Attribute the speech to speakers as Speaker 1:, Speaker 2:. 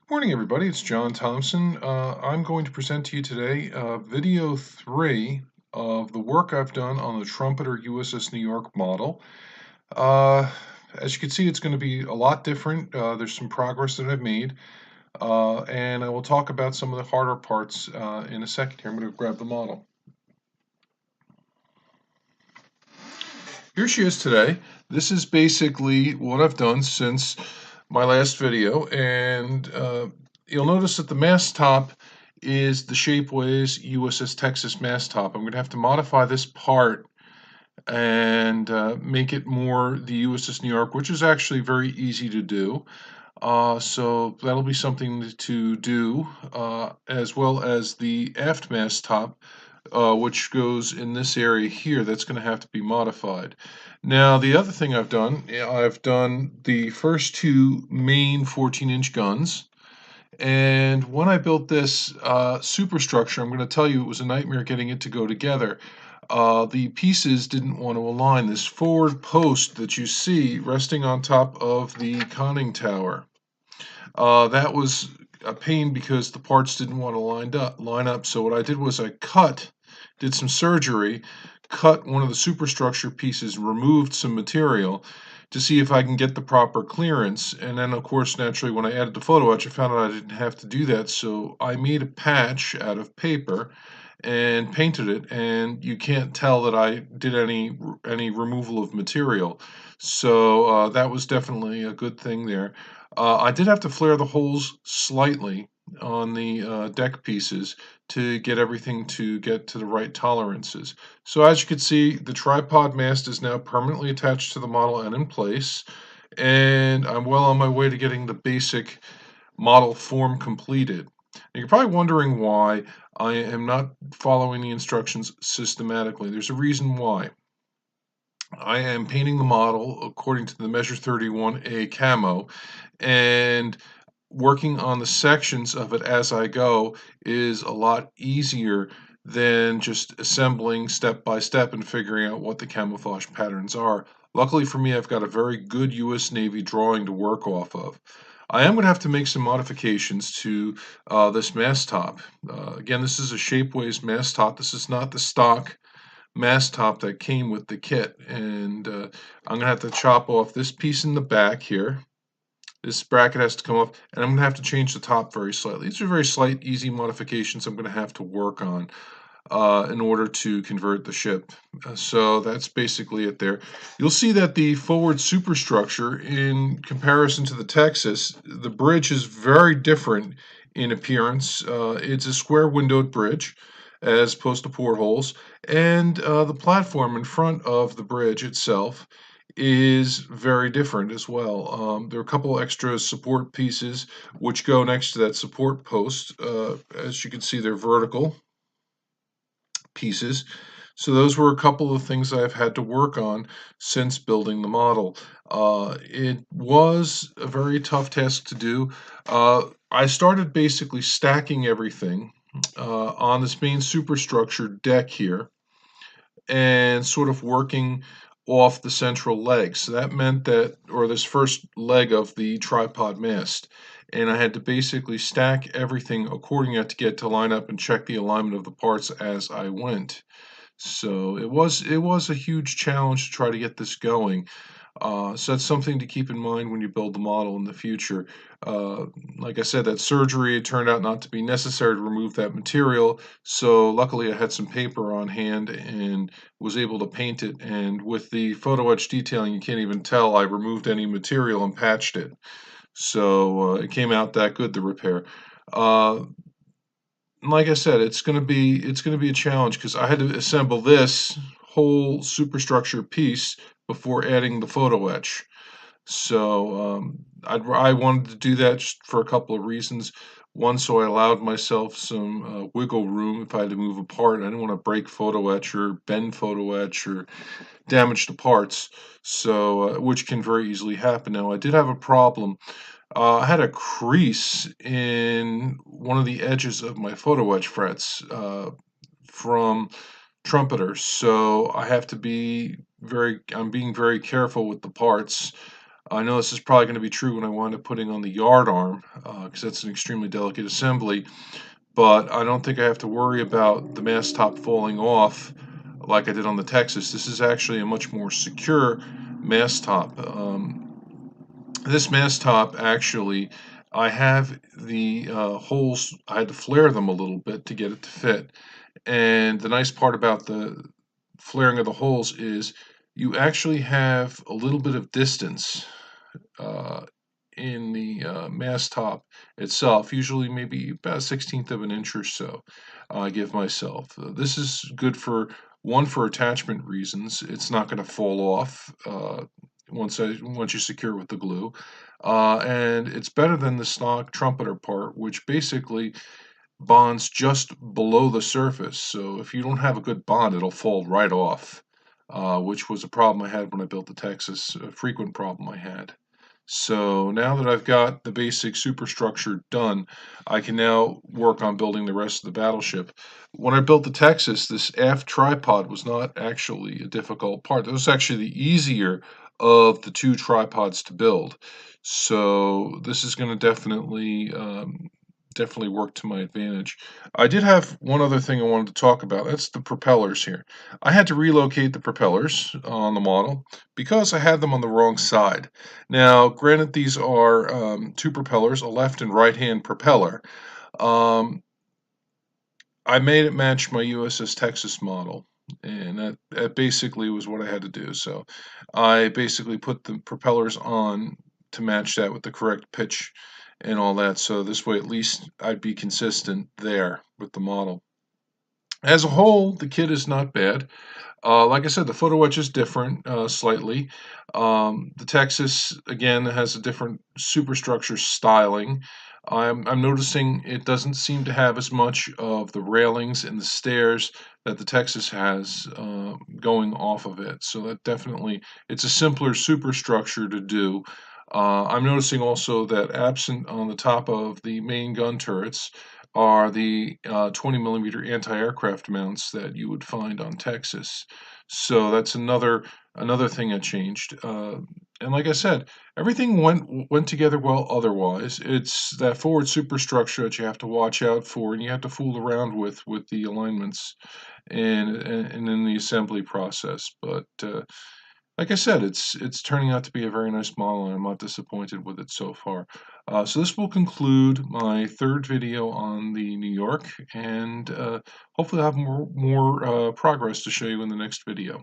Speaker 1: Morning, everybody. It's John Thompson. I'm going to present to you today video 3 of the work I've done on the trumpeter USS New York model. Uh, as you can see, it's going to be a lot different. There's some progress that I've made, and I will talk about some of the harder parts in a second here. I'm going to grab the model. Here she is today. This is basically what I've done since my last video, and you'll notice that the mast top is the Shapeways USS Texas mast top. I'm going to have to modify this part and make it more the USS New York, which is actually very easy to do. So that'll be something to do, as well as the aft mast top, which goes in this area here. That's going to have to be modified. Now, the other thing I've done, I've done the first two main 14-inch guns. And when I built this superstructure, I'm going to tell you it was a nightmare getting it to go together. The pieces didn't want to align. This forward post that you see resting on top of the conning tower, that was a pain because the parts didn't want to line up. So what I did was I did some surgery, cut one of the superstructure pieces, removed some material to see if I can get the proper clearance. And then, of course, naturally, when I added the photo etch, I found out I didn't have to do that. So I made a patch out of paper and painted it, and you can't tell that I did any removal of material. So that was definitely a good thing there. I did have to flare the holes slightly on the deck pieces to get everything to get to the right tolerances. So as you can see, the tripod mast is now permanently attached to the model and in place, and I'm well on my way to getting the basic model form completed. Now, you're probably wondering why I am not following the instructions systematically. There's a reason why. I am painting the model according to the Measure 31A camo, and working on the sections of it as I go is a lot easier than just assembling step by step and figuring out what the camouflage patterns are. Luckily for me, I've got a very good US Navy drawing to work off of. I am going to have to make some modifications to this mast top. Again, this is a Shapeways mast top. This is not the stock mast top that came with the kit, and I'm going to have to chop off this piece in the back here. This bracket has to come off, and I'm going to have to change the top very slightly. These are very slight, easy modifications I'm going to have to work on in order to convert the ship. So that's basically it there. You'll see that the forward superstructure, in comparison to the Texas, the bridge is very different in appearance. It's a square windowed bridge as opposed to portholes, and the platform in front of the bridge itself is very different as well. There are a couple extra support pieces which go next to that support post. As you can see, they're vertical pieces. So those were a couple of things I've had to work on since building the model. It was a very tough task to do. I started basically stacking everything on this main superstructure deck here and sort of working off the central leg. So that meant that, or this first leg of the tripod mast, and I had to basically stack everything according to get to line up and check the alignment of the parts as I went. So it was a huge challenge to try to get this going. So that's something to keep in mind when you build the model in the future. Like I said, that surgery turned out not to be necessary to remove that material. So luckily I had some paper on hand and was able to paint it. And with the photo etch detailing, you can't even tell I removed any material and patched it. So it came out that good, the repair. Uh, like I said, it's gonna be a challenge because I had to assemble this whole superstructure piece before adding the photo etch. So I wanted to do that just for a couple of reasons. One, so I allowed myself some wiggle room if I had to move a part. I didn't want to break photo etch or bend photo etch or damage the parts, so which can very easily happen. Now I did have a problem. I had a crease in one of the edges of my photo etch frets from trumpeters, so I have to be I'm being very careful with the parts. I know this is probably going to be true when I wind up putting on the yard arm, because that's an extremely delicate assembly, but I don't think I have to worry about the mast top falling off like I did on the Texas. This is actually a much more secure mast top. This mast top actually, I have the holes, I had to flare them a little bit to get it to fit. And the nice part about the flaring of the holes is you actually have a little bit of distance uh, in the mast top itself, usually maybe about a 16th of an inch or so. I give myself. This is good for one, for attachment reasons. It's not going to fall off once you secure it with the glue, and it's better than the stock trumpeter part, which basically bonds just below the surface. So if you don't have a good bond, it'll fall right off, which was a problem I had when I built the Texas, a frequent problem I had. So now that I've got the basic superstructure done, I can now work on building the rest of the battleship. When I built the Texas, this aft tripod was not actually a difficult part. That was actually the easier of the two tripods to build. So this is going to definitely work to my advantage. I did have one other thing I wanted to talk about. That's the propellers here. I had to relocate the propellers on the model because I had them on the wrong side. Now, granted, these are two propellers, a left and right hand propeller. Um, I made it match my USS Texas model, and that basically was what I had to do. So I basically put the propellers on to match that with the correct pitch and all that. So this way, at least I'd be consistent there with the model. As a whole, the kit is not bad. Like I said, the photo etch is different slightly. The Texas, again, has a different superstructure styling. I'm noticing it doesn't seem to have as much of the railings and the stairs that the Texas has going off of it. So that definitely, it's a simpler superstructure to do. I'm noticing also that absent on the top of the main gun turrets are the 20 millimeter anti-aircraft mounts that you would find on Texas. So that's another thing that changed. And like I said, everything went together well. Otherwise, it's that forward superstructure that you have to watch out for, and you have to fool around with the alignments and in the assembly process. But like I said, it's turning out to be a very nice model, and I'm not disappointed with it so far. So this will conclude my third video on the New York, and hopefully I'll have more progress to show you in the next video.